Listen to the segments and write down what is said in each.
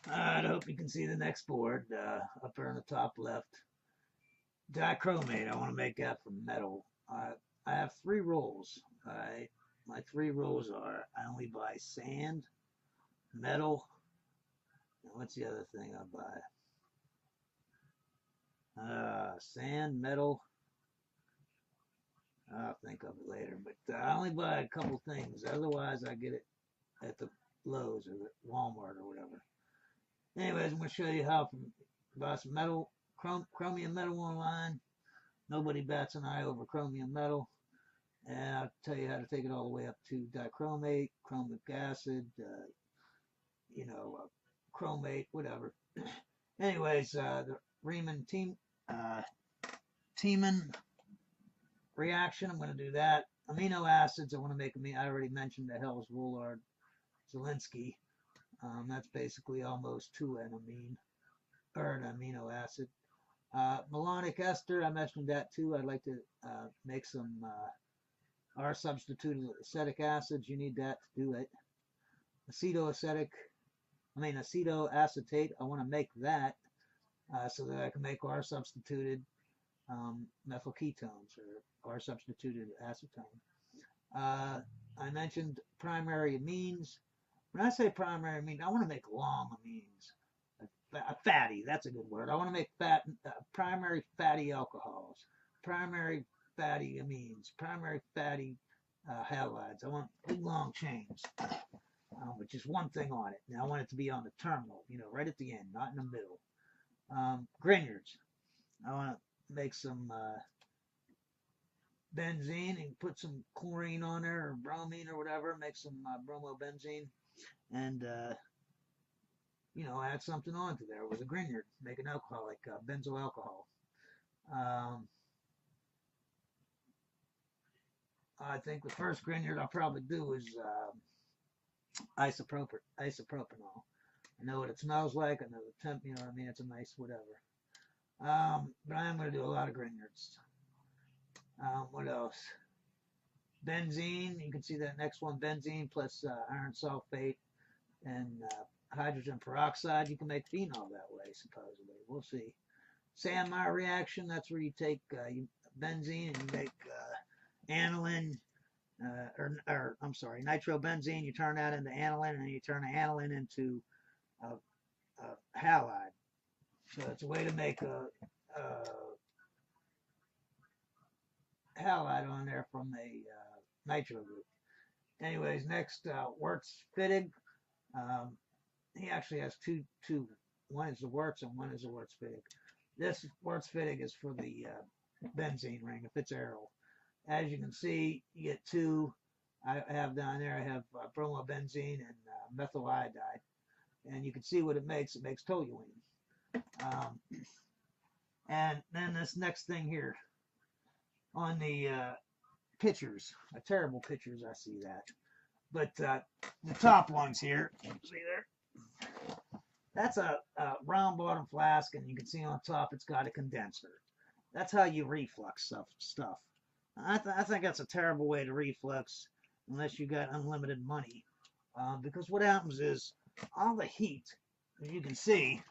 I hope you can see the next board up there in the top left. Dichromate, I want to make that from metal. I have 3 rolls. Alright, my 3 rolls are I only buy sand, metal, and what's the other thing I buy? Sand, metal. I'll think of it later, but I only buy a couple things. Otherwise, I get it at the Lowe's or the Walmart or whatever. Anyways, I'm going to show you how to buy some metal, chromium metal online. Nobody bats an eye over chromium metal. And I'll tell you how to take it all the way up to dichromate, chromic acid, chromate, whatever. Anyways, the Riemann-Tiemann reaction, I'm going to do that. Amino acids, I want to make I already mentioned the Hell's Woolard Zielinski. That's basically almost 2N-amine, or an amino acid. Malonic ester, I mentioned that too. I'd like to make some R-substituted acetic acids. You need that to do it. Acetoacetate, I want to make that so that I can make R-substituted methyl ketones or R-substituted acetone. I mentioned primary amines. When I say primary amine, I want to make long amines. Fatty, that's a good word. I want to make primary fatty alcohols, primary fatty amines, primary fatty halides. I want big long chains with just one thing on it. Now I want it to be on the terminal, right at the end, not in the middle. Grignards. I want to make some benzene and put some chlorine on there or bromine or whatever. Make some bromobenzene and add something onto there with a Grignard, make an alcohol like benzoyl alcohol. I think the first Grignard I'll probably do is isopropanol. I know what it smells like. I know the temp. It's a nice whatever. But I am going to do a lot of Grignards. What else? Benzene. You can see that next one. Benzene plus iron sulfate and hydrogen peroxide. You can make phenol that way, supposedly. We'll see. Sandmeyer reaction, that's where you take benzene and you make aniline, nitrobenzene. You turn that into aniline, and you turn the aniline into halide. So it's a way to make a halide on there from a nitro group. Anyways, next, Wirtz-Fittig. He actually has two. One is the Wirtz and one is the Wirtz-Fittig. This Wirtz-Fittig is for the benzene ring, if it's aryl. As you can see, you get 2. I have down there, I have bromobenzene and methyl iodide. And you can see what it makes. It makes toluene. And then this next thing here on the pictures, terrible pictures, I see that. But the top ones here, see there? That's a round bottom flask, and you can see on top it's got a condenser. That's how you reflux stuff. I think that's a terrible way to reflux unless you got unlimited money. Because what happens is all the heat, as you can see,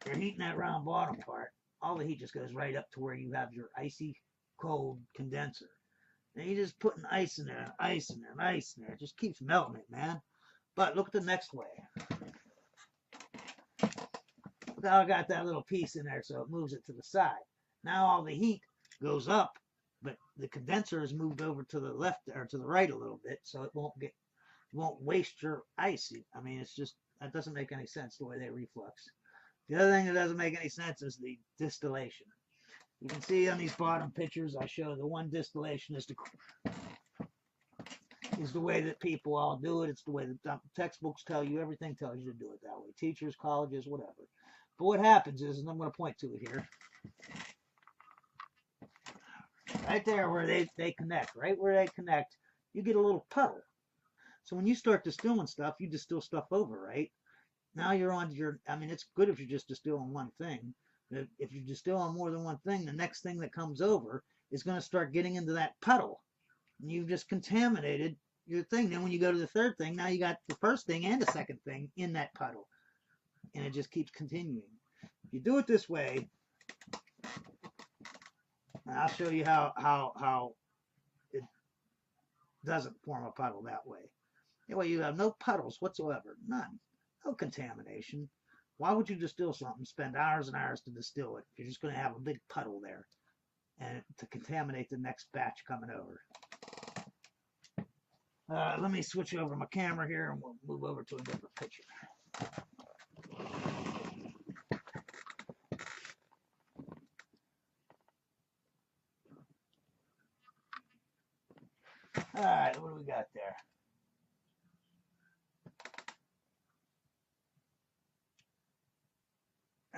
you're heating that round bottom part, all the heat just goes right up to where you have your icy cold condenser. And you're just putting ice in there, and ice in there, and ice in there. It just keeps melting it, man. But look at the next way. Look how I got that little piece in there so it moves it to the side. Now all the heat goes up, but the condenser is moved over to the left or to the right a little bit, so it won't waste your ice. I mean, it's just, that doesn't make any sense the way they reflux. The other thing that doesn't make any sense is the distillation. You can see on these bottom pictures, I show the one distillation is the way that people all do it. It's the way the textbooks tell you. Everything tells you to do it that way. Teachers, colleges, whatever. But what happens is, and I'm going to point to it here, right there where they connect, right where they connect, you get a little puddle. So when you start distilling stuff, you distill stuff over, right? Now you're on your, I mean, it's good if you're just distilling one thing. But if you distill on more than one thing, the next thing that comes over is going to start getting into that puddle. And you've just contaminated your thing. Then when you go to the third thing, now you got the first thing and the second thing in that puddle. And it just keeps continuing. If you do it this way, and I'll show you how it doesn't form a puddle that way. That way you have no puddles whatsoever. None. No contamination. Why would you distill something, spend hours and hours to distill it, if you're just going to have a big puddle there and to contaminate the next batch coming over? Let me switch over my camera here and we'll move over to a different picture. All right, what do we got there?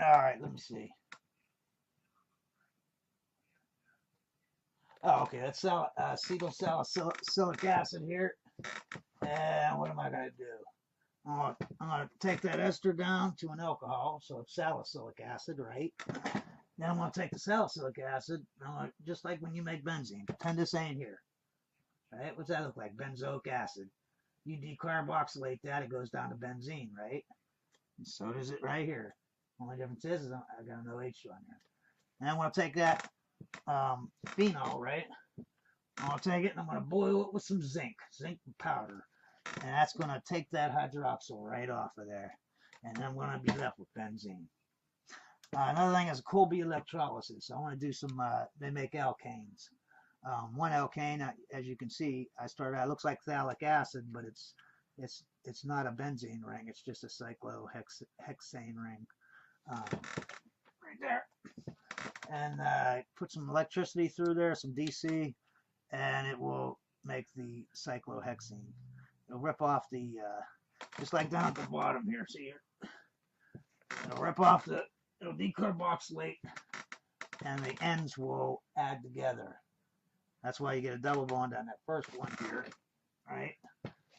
All right, let me see. Oh, okay, that's acetyl salicylic acid here. And what am I going to do? I'm going to take that ester down to an alcohol, so it's salicylic acid, right? Then I'm going to take the salicylic acid, just like when you make benzene. Pretend this ain't here. Right? What's that look like? Benzoic acid. You decarboxylate that, it goes down to benzene, right? And so does it right here. Only difference is I got an OH on there. And I'm going to take that phenol, right? I'm going to take it and I'm going to boil it with some zinc powder. And that's going to take that hydroxyl right off of there. And then I'm going to be left with benzene. Another thing is Colby electrolysis. I want to do some, they make alkanes. One alkane, as you can see, it looks like phthalic acid, but it's not a benzene ring. It's just a cyclohexane ring. Right there. And put some electricity through there, some DC, and it will make the cyclohexene. It'll rip off the, just like down at the bottom here, see here? It'll rip off it'll decarboxylate, and the ends will add together. That's why you get a double bond on that first one here, right?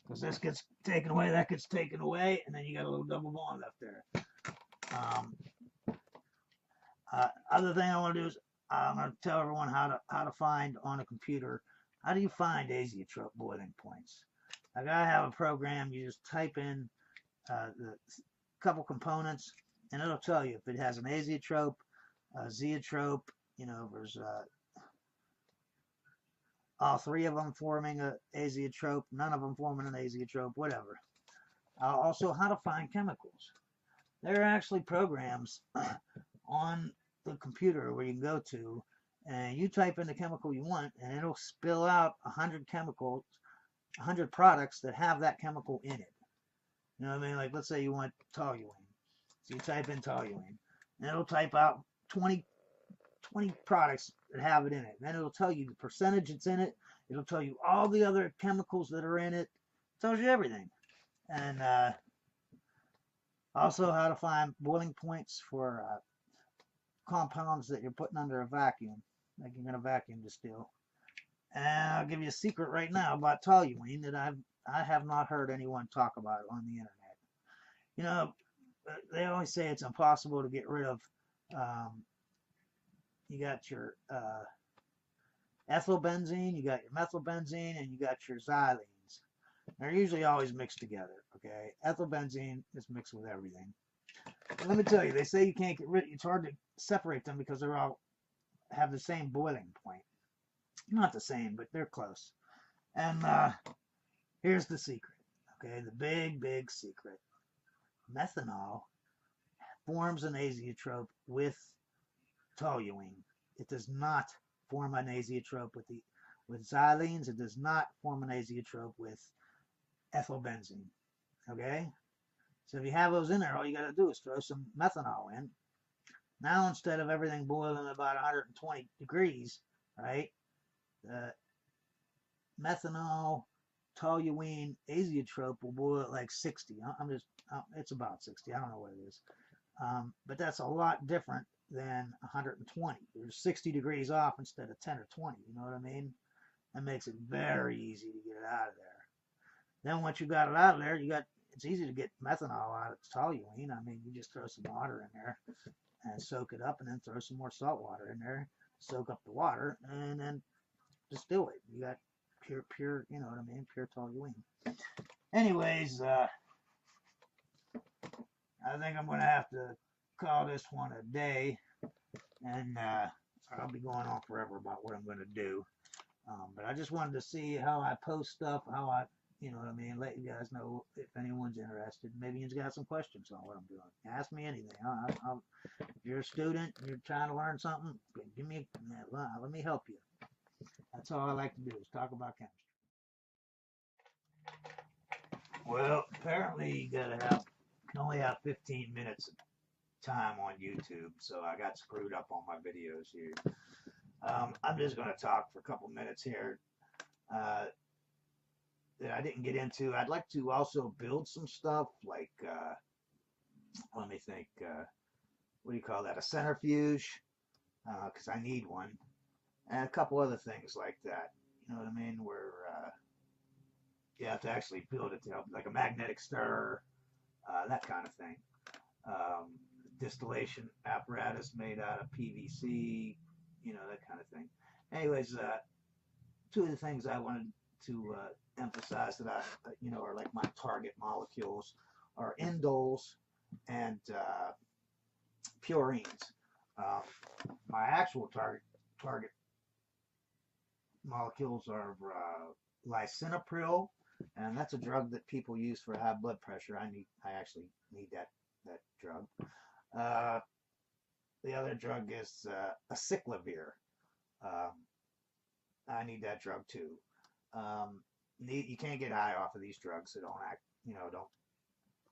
Because this gets taken away, that gets taken away, and then you got a little double bond left there. Other thing I want to do is I'm going to tell everyone how to find on a computer, how do you find azeotrope boiling points? Like I have a program, you just type in the couple components, and it'll tell you if it has an azeotrope, a zeotrope, there's all three of them forming an azeotrope, none of them forming an azeotrope, whatever. Also, how to find chemicals. There are actually programs on the computer where you can go to, and you type in the chemical you want, and it'll spill out 100 chemicals, 100 products that have that chemical in it. You know what I mean? Like, let's say you want toluene. So you type in toluene, and it'll type out 20 products that have it in it. Then it'll tell you the percentage it's in it. It'll tell you all the other chemicals that are in it. It tells you everything. And also how to find boiling points for compounds that you're putting under a vacuum, like you're going to vacuum distill. And I'll give you a secret right now about toluene that I have not heard anyone talk about on the internet. They always say it's impossible to get rid of. You got your ethylbenzene, you got your methylbenzene, and you got your xylenes. They're usually always mixed together, okay? Ethylbenzene is mixed with everything. But let me tell you, they say you can't get rid of it. It's hard to separate them because they're all have the same boiling point. Not the same, but they're close. And here's the secret, okay? The big, big secret. Methanol forms an azeotrope with toluene. It does not form an azeotrope with xylenes. It does not form an azeotrope with ethylbenzene. Okay? So if you have those in there, all you got to do is throw some methanol in. Now instead of everything boiling at about 120 degrees, right? The methanol toluene azeotrope will boil at like 60. It's about 60. I don't know what it is. But that's a lot different than 120. You're 60 degrees off instead of 10 or 20. You know what I mean? That makes it very easy to get it out of there. Then once you got it out of there, it's easy to get methanol out of toluene. I mean, you just throw some water in there and soak it up, and then throw some more salt water in there, soak up the water, and then distill it. You got pure, you know what I mean? Pure toluene. Anyways, I think I'm going to have to call this one a day, and I'll be going on forever about what I'm going to do. But I just wanted to see how I post stuff, how I, you know what I mean, let you guys know if anyone's interested. Maybe you've got some questions on what I'm doing. Ask me anything. If you're a student and you're trying to learn something, give me, let me help you. That's all I like to do is talk about chemistry. Well, apparently you can only have 15 minutes of time on YouTube, so I got screwed up on my videos here. I'm just going to talk for a couple minutes here that I didn't get into. I'd like to also build some stuff like, let me think, what do you call that, a centrifuge, because I need one, and a couple other things like that, you know what I mean, where you have to actually build it to help, like a magnetic stirrer, that kind of thing. Distillation apparatus made out of PVC, you know, that kind of thing. Anyways, two of the things I wanted to emphasize that I, you know, are like my target molecules are indoles and purines. My actual target molecules are lisinopril, and that's a drug that people use for high blood pressure. I actually need that drug. The other drug is acyclovir. I need that drug too. You can't get high off of these drugs, so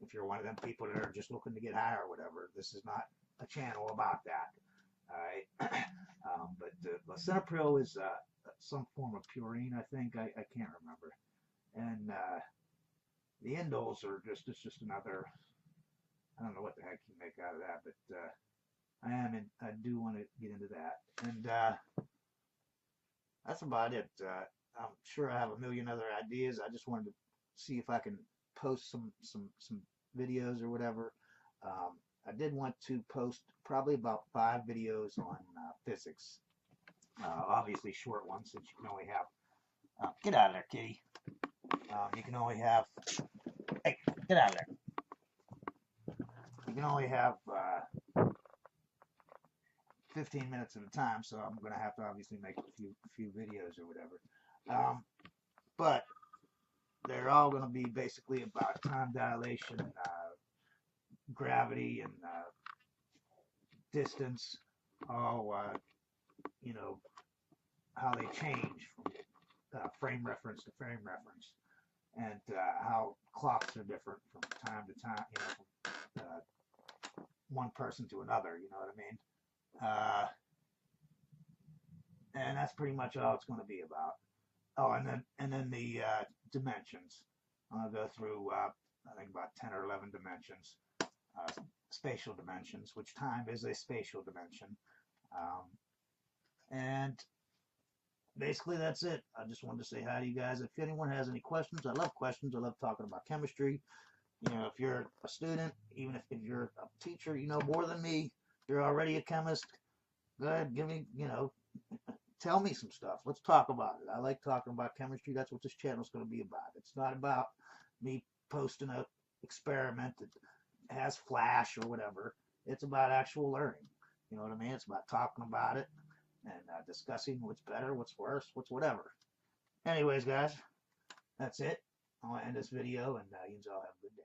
if you're one of them people that are just looking to get high or whatever, this is not a channel about that. All right. But lisinopril is some form of purine, I think. I can't remember. And the indoles are just another, I don't know what the heck you make out of that, but I do want to get into that. And that's about it. I'm sure I have a million other ideas. I just wanted to see if I can post some videos or whatever. I did want to post probably about 5 videos on physics. Obviously short ones, since you can only have, get out of there, kitty. You can only have, hey, get out of there. You can only have 15 minutes at a time, so I'm going to have to obviously make a few videos or whatever. But they're all going to be basically about time dilation, gravity, and distance, all, you know, how they change from frame reference to frame reference, and how clocks are different from time to time, you know, from one person to another, you know what I mean? And that's pretty much all it's going to be about. Oh, and then the dimensions. I'll go through I think about 10 or 11 dimensions, spatial dimensions, which time is a spatial dimension. And basically that's it. I just wanted to say hi to you guys. If anyone has any questions, I love questions. I love talking about chemistry. You know, if you're a student, even if you're a teacher, you know more than me, you're already a chemist, go ahead, give me, you know, tell me some stuff. Let's talk about it. I like talking about chemistry. That's what this channel is going to be about. It's not about me posting an experiment that has flash or whatever. It's about actual learning. You know what I mean? It's about talking about it and discussing what's better, what's worse, what's whatever. Anyways, guys, that's it. I want to end this video, and you all have a good day.